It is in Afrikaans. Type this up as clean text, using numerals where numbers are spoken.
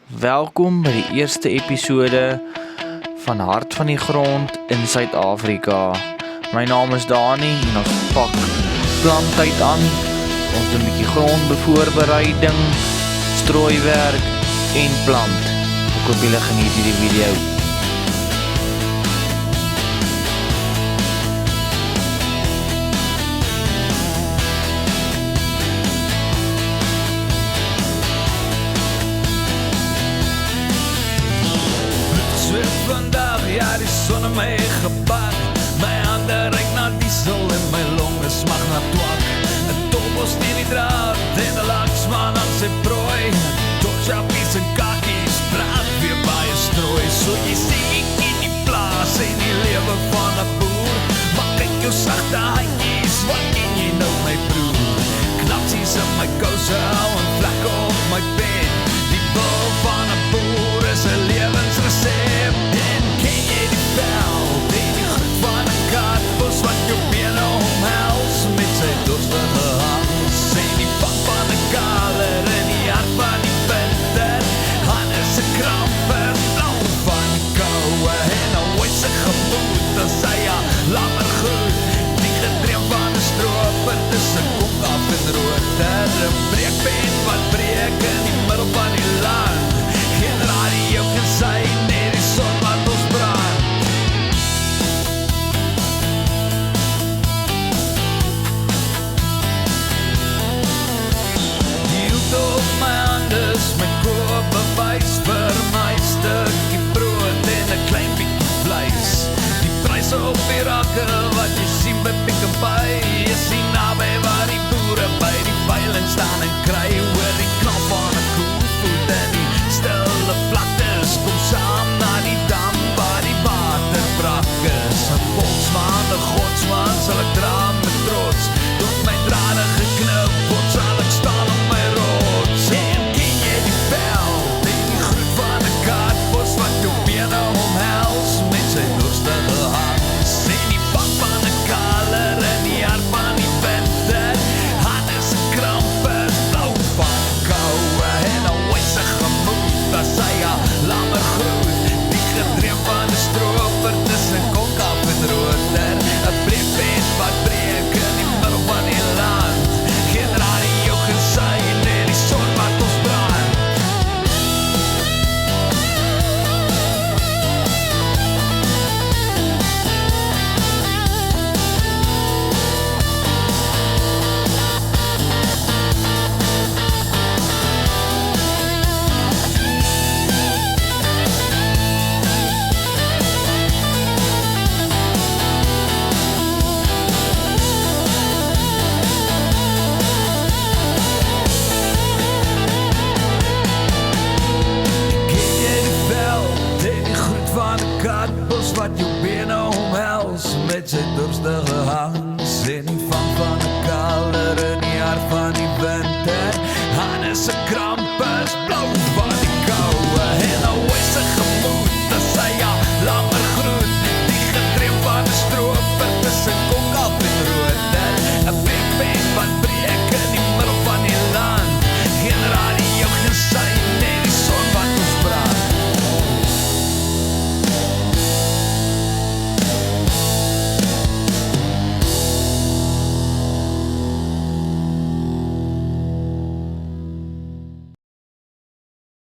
Welkom by die eerste episode van Hart van die Grond in Suid-Afrika. My naam is Dani en ons pak planttyd aan. Ons doen 'n bietjie grondbevoorbereiding, strooiwerk en plant. Ek hoop julle geniet hierdie video. Vandaag, ja, die son in my gebaar.